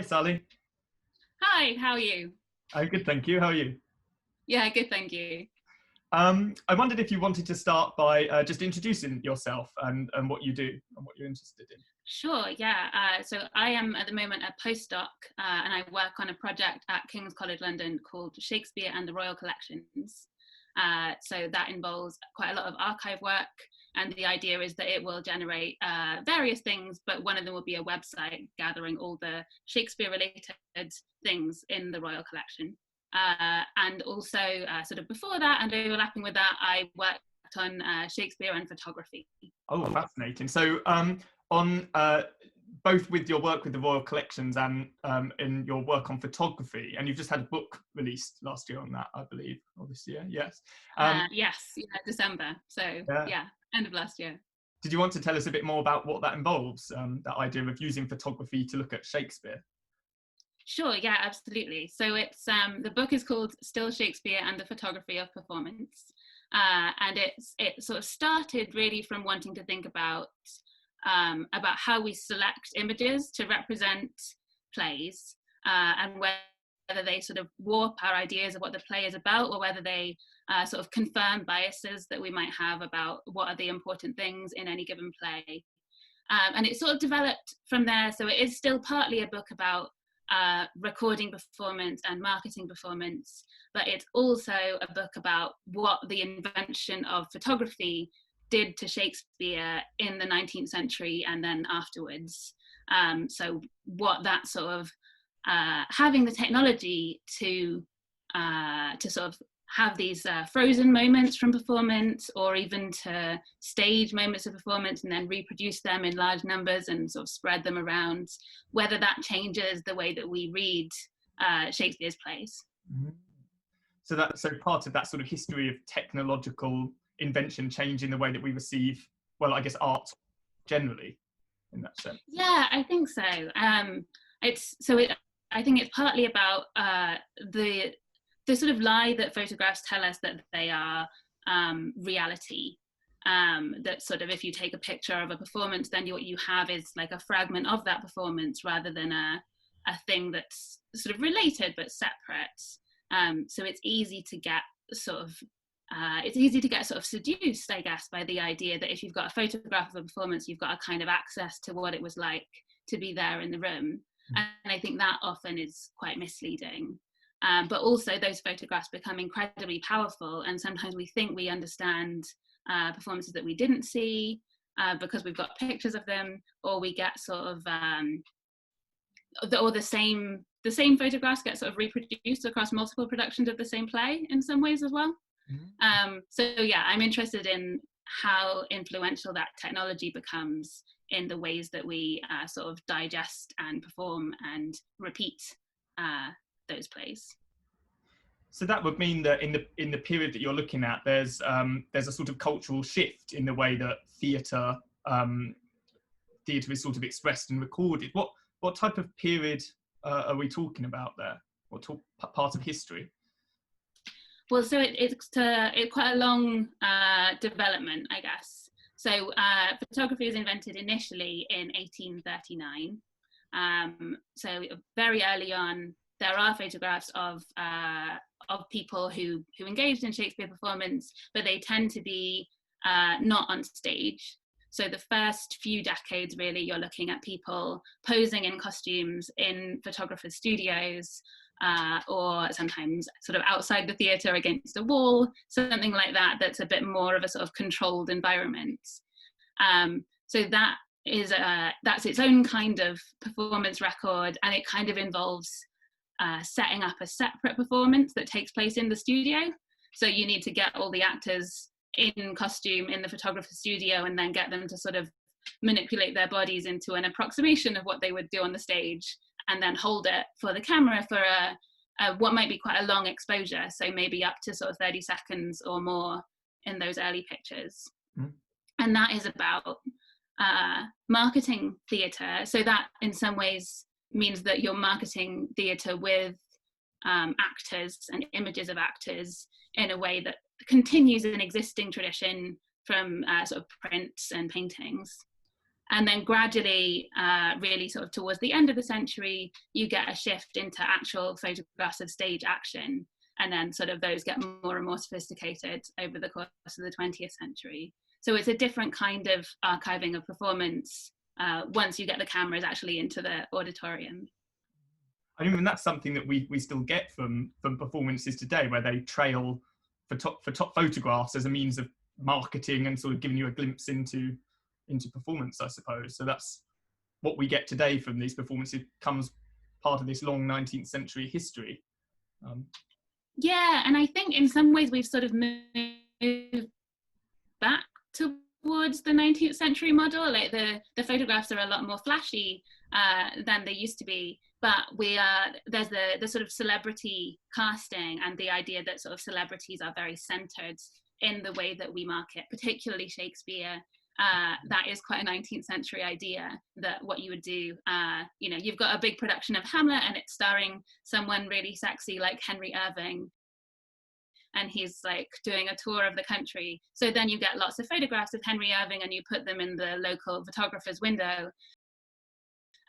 Hi, Sally. Hi, how are you? I'm good, thank you. How are you? Yeah, good, thank you. I wondered if you wanted to start by just introducing yourself and what you do and what you're interested in. Sure, yeah. So I am at the moment a postdoc and I work on a project at King's College London called Shakespeare and the Royal Collections. So that involves quite a lot of archive work, and the idea is that it will generate various things, but one of them will be a website gathering all the Shakespeare related things in the Royal Collection. And also sort of before that and overlapping with that, I worked on Shakespeare and photography. Oh, fascinating. So on both with your work with the Royal Collections and in your work on photography, and you've just had a book released last year on that, I believe, or this year, yes. Yes, yeah, December. So Yeah. yeah, end of last year. Did you want to tell us a bit more about what that involves, that idea of using photography to look at Shakespeare? Sure, yeah, absolutely. So it's the book is called Still Shakespeare and the Photography of Performance, and it sort of started really from wanting to think about how we select images to represent plays, and whether they sort of warp our ideas of what the play is about, or whether they sort of confirm biases that we might have about what are the important things in any given play. And it sort of developed from there. So it is still partly a book about recording performance and marketing performance, but it's also a book about what the invention of photography did to Shakespeare in the 19th century and then afterwards. So what that sort of having the technology to sort of have these frozen moments from performance, or even to stage moments of performance and then reproduce them in large numbers and sort of spread them around, whether that changes the way that we read Shakespeare's plays. Mm-hmm. So part of that sort of history of technological invention changing the way that we receive, well, I guess art generally, in that sense. Yeah, I think so. I think it's partly about the sort of lie that photographs tell us that they are reality. That sort of, if you take a picture of a performance, then what you have is like a fragment of that performance rather than a thing that's sort of related but separate. So it's easy to get sort of seduced, I guess, by the idea that if you've got a photograph of a performance, you've got a kind of access to what it was like to be there in the room. And I think that often is quite misleading. But also those photographs become incredibly powerful, and sometimes we think we understand performances that we didn't see because we've got pictures of them, or we get sort of the same photographs get sort of reproduced across multiple productions of the same play in some ways as well. So yeah, I'm interested in how influential that technology becomes in the ways that we sort of digest and perform and repeat those plays. So that would mean that in the period that you're looking at, there's a sort of cultural shift in the way that theatre is sort of expressed and recorded. What type of period are we talking about there? What part of history? Well, so it's quite a long development, I guess. So photography was invented initially in 1839. So very early on, there are photographs of people who engaged in Shakespeare performance, but they tend to be not on stage. So the first few decades, really, you're looking at people posing in costumes in photographers' studios, or sometimes sort of outside the theatre against a wall, something like that, that's a bit more of a sort of controlled environment. So that's its own kind of performance record, and it kind of involves setting up a separate performance that takes place in the studio. So you need to get all the actors in costume in the photographer's studio and then get them to sort of manipulate their bodies into an approximation of what they would do on the stage, and then hold it for the camera for what might be quite a long exposure, so maybe up to sort of 30 seconds or more in those early pictures. And that is about marketing theatre. So that in some ways means that you're marketing theatre with actors and images of actors in a way that continues an existing tradition from sort of prints and paintings. And then gradually, really sort of towards the end of the century, you get a shift into actual photographs of stage action. And then sort of those get more and more sophisticated over the course of the 20th century. So it's a different kind of archiving of performance once you get the cameras actually into the auditorium. I mean, that's something that we still get from performances today, where they trail for top photographs as a means of marketing and sort of giving you a glimpse into performance, I suppose. So that's what we get today from these performances, comes part of this long 19th century history. Yeah, and I think in some ways we've sort of moved back towards the 19th century model. Like the photographs are a lot more flashy than they used to be, but there's the sort of celebrity casting and the idea that sort of celebrities are very centered in the way that we market, particularly Shakespeare. That is quite a 19th century idea, that what you would do, you've got a big production of Hamlet and it's starring someone really sexy like Henry Irving, and he's like doing a tour of the country. So then you get lots of photographs of Henry Irving and you put them in the local photographer's window.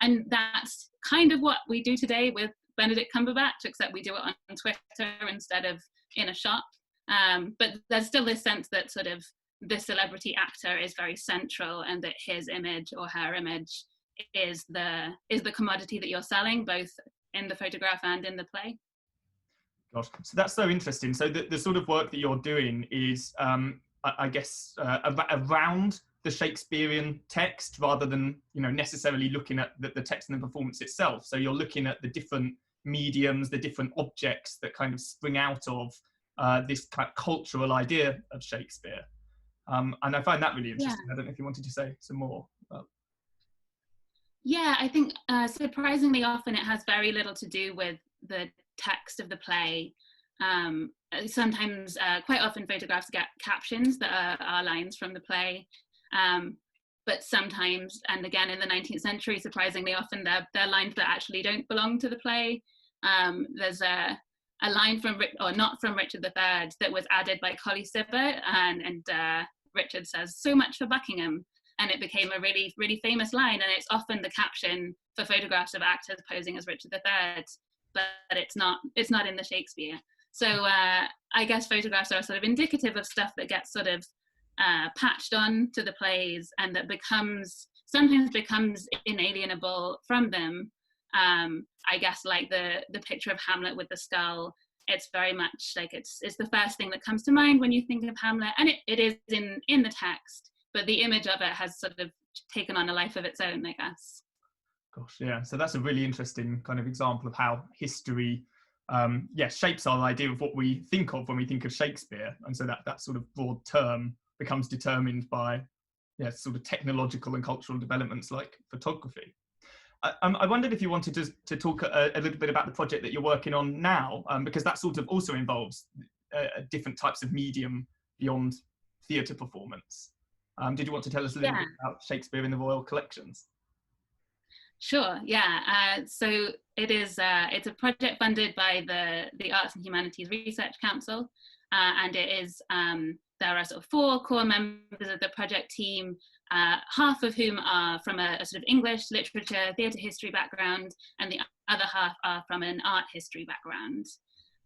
And that's kind of what we do today with Benedict Cumberbatch, except we do it on Twitter instead of in a shop. But there's still this sense that sort of the celebrity actor is very central, and that his image or her image is the commodity that you're selling, both in the photograph and in the play. Gosh, so that's so interesting. So the sort of work that you're doing is, I guess, around the Shakespearean text, rather than necessarily looking at the text and the performance itself. So you're looking at the different mediums, the different objects that kind of spring out of this kind of cultural idea of Shakespeare. And I find that really interesting. Yeah. I don't know if you wanted to say some more about. Yeah, I think surprisingly often it has very little to do with the text of the play. Sometimes, quite often, photographs get captions that are lines from the play. But sometimes, and again in the 19th century, surprisingly often, they're lines that actually don't belong to the play. There's a line not from Richard III that was added by Colley Cibber, and Richard says, "So much for Buckingham," and it became a really, really famous line, and it's often the caption for photographs of actors posing as Richard III, but it's not in the Shakespeare. So I guess photographs are sort of indicative of stuff that gets sort of patched on to the plays, and that sometimes becomes inalienable from them. I guess like the picture of Hamlet with the skull, it's very much like it's the first thing that comes to mind when you think of Hamlet, and it is in the text, but the image of it has sort of taken on a life of its own, I guess. Gosh, yeah. So that's a really interesting kind of example of how history, shapes our idea of what we think of when we think of Shakespeare, and so that sort of broad term becomes determined by, sort of technological and cultural developments like photography. I wondered if you wanted to talk a little bit about the project that you're working on now, because that sort of also involves different types of medium beyond theatre performance. Did you want to tell us a little bit about Shakespeare in the Royal Collections? Sure, yeah. So it's a project funded by the Arts and Humanities Research Council, and it is there are sort of 4 core members of the project team, half of whom are from a sort of English literature, theatre history background, and the other half are from an art history background.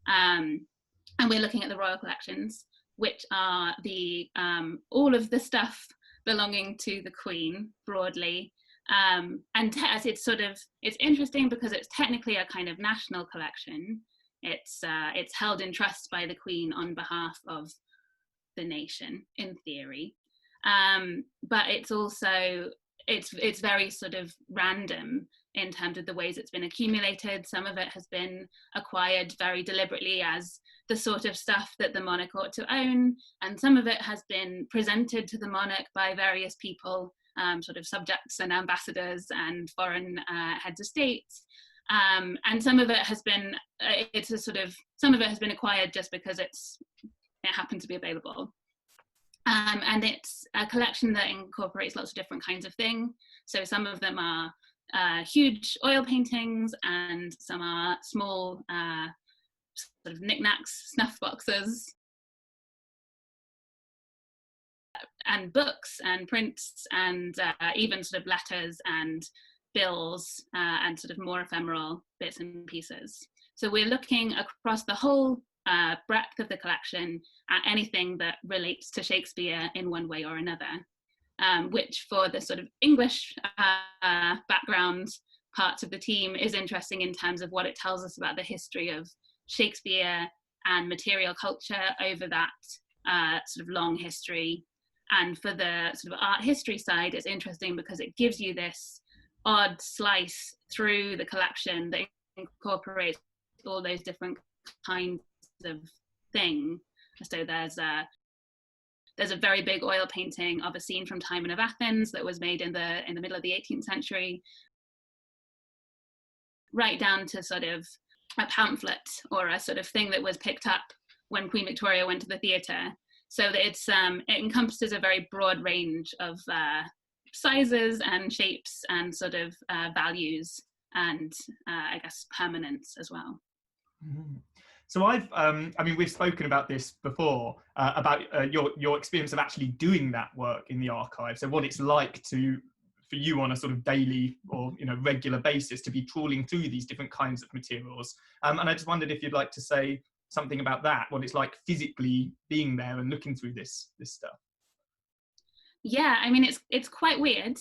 And we're looking at the Royal Collections, which are all of the stuff belonging to the Queen broadly. And it's interesting because it's technically a kind of national collection. It's held in trust by the Queen on behalf of the nation, in theory. But it's also it's very sort of random in terms of the ways it's been accumulated. Some of it has been acquired very deliberately as the sort of stuff that the monarch ought to own, and some of it has been presented to the monarch by various people, sort of subjects and ambassadors and foreign heads of states. And some of it has been acquired just because it happened to be available. And it's a collection that incorporates lots of different kinds of things. So some of them are huge oil paintings, and some are small sort of knickknacks, snuff boxes. and books and prints and even sort of letters and bills and sort of more ephemeral bits and pieces. So we're looking across the whole breadth of the collection at anything that relates to Shakespeare in one way or another, which for the sort of English background parts of the team is interesting in terms of what it tells us about the history of Shakespeare and material culture over that sort of long history. And for the sort of art history side, it's interesting because it gives you this odd slice through the collection that incorporates all those different kinds of thing. So there's a very big oil painting of a scene from Timon of Athens that was made in the middle of the 18th century, right down to sort of a pamphlet or a sort of thing that was picked up when Queen Victoria went to the theatre. So that it encompasses a very broad range of sizes and shapes and sort of values and I guess permanence as well. Mm-hmm. So we've spoken about this before, about your experience of actually doing that work in the archive. So what it's like for you on a sort of daily or regular basis to be trawling through these different kinds of materials. And I just wondered if you'd like to say something about that, what it's like physically being there and looking through this stuff. Yeah, I mean it's quite weird.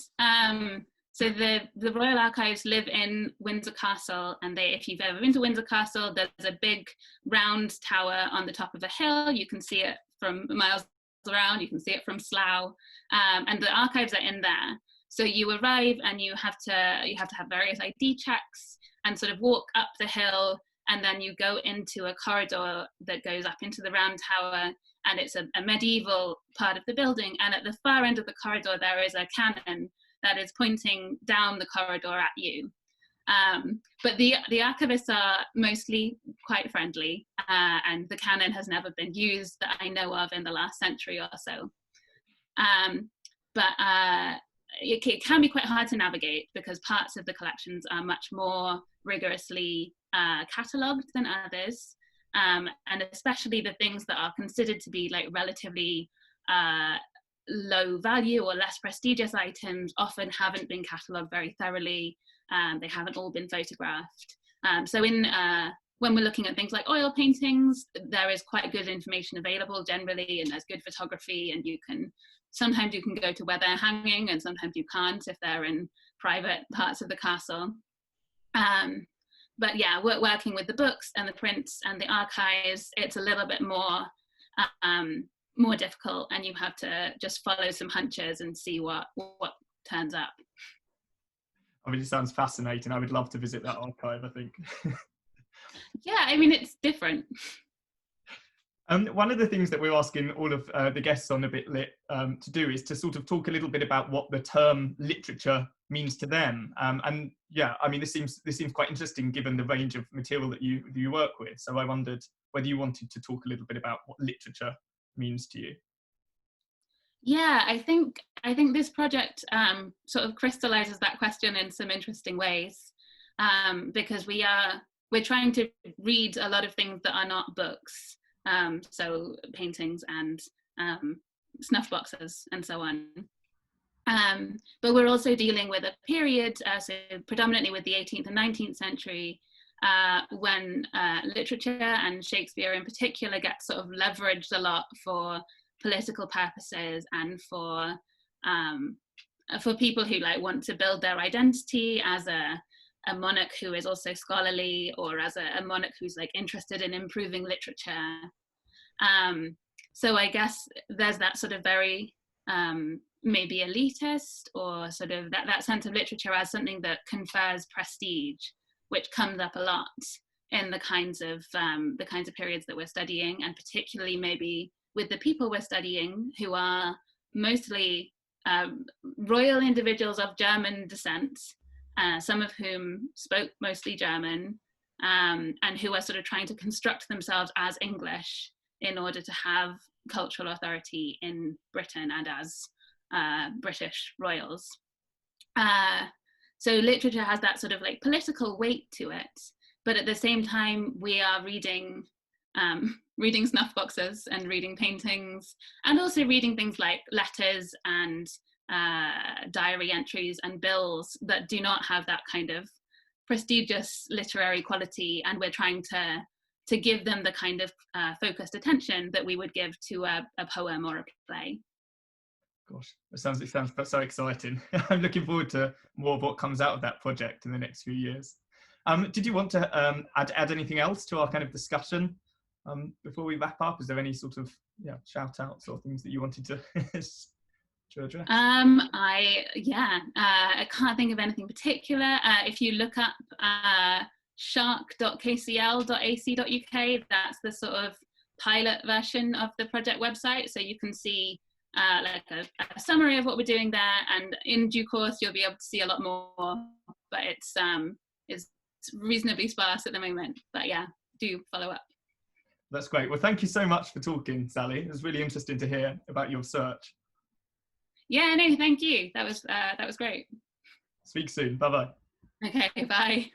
So the Royal Archives live in Windsor Castle, and if you've ever been to Windsor Castle, there's a big round tower on the top of a hill. You can see it from miles around. You can see it from Slough, and the archives are in there. So you arrive and you have to have various ID checks and sort of walk up the hill, and then you go into a corridor that goes up into the round tower, and it's a medieval part of the building. And at the far end of the corridor, there is a cannon that is pointing down the corridor at you. But the archivists are mostly quite friendly, and the cannon has never been used that I know of in the last century or so. But it can be quite hard to navigate because parts of the collections are much more rigorously catalogued than others. And especially the things that are considered to be like relatively low value or less prestigious items often haven't been catalogued very thoroughly. They haven't all been photographed. So when we're looking at things like oil paintings, there is quite good information available generally, and there's good photography, and sometimes you can go to where they're hanging and sometimes you can't if they're in private parts of the castle. But yeah, working with the books and the prints and the archives, it's a little bit more difficult, and you have to just follow some hunches and see what turns up. I mean, it sounds fascinating. I would love to visit that archive, I think. Yeah, I mean, it's different. One of the things that we're asking all of the guests on A Bit Lit to do is to sort of talk a little bit about what the term literature means to them. And yeah, I mean, this seems quite interesting given the range of material that you work with. So I wondered whether you wanted to talk a little bit about what literature means to you. Yeah, I think this project sort of crystallizes that question in some interesting ways, because we're trying to read a lot of things that are not books. So paintings and snuff boxes and so on. But we're also dealing with a period, so predominantly with the 18th and 19th century, when literature and Shakespeare in particular gets sort of leveraged a lot for political purposes and for people who want to build their identity as a monarch who is also scholarly, or as a monarch who's interested in improving literature. So I guess there's that sort of very maybe elitist, or sort of that sense of literature as something that confers prestige, which comes up a lot in the kinds of periods that we're studying, and particularly maybe with the people we're studying, who are mostly royal individuals of German descent, some of whom spoke mostly German, and who are sort of trying to construct themselves as English in order to have cultural authority in Britain and as British royals. So literature has that sort of political weight to it, but at the same time we are reading reading snuff boxes and reading paintings, and also reading things like letters and diary entries and bills that do not have that kind of prestigious literary quality, and we're trying to give them the kind of focused attention that we would give to a poem or a play. Gosh, it sounds so exciting. I'm looking forward to more of what comes out of that project in the next few years. Did you want to add anything else to our kind of discussion before we wrap up? Is there any sort of shout outs or things that you wanted to address? I can't think of anything particular. If you look up shark.kcl.ac.uk, that's the sort of pilot version of the project website, so you can see like a summary of what we're doing there, and in due course you'll be able to see a lot more, but it's reasonably sparse at the moment, but yeah, do follow up. That's great. Well, thank you so much for talking, Sally. It was really interesting to hear about your search. Yeah, no, thank you. That was great. Speak soon. Bye-bye. Okay, bye.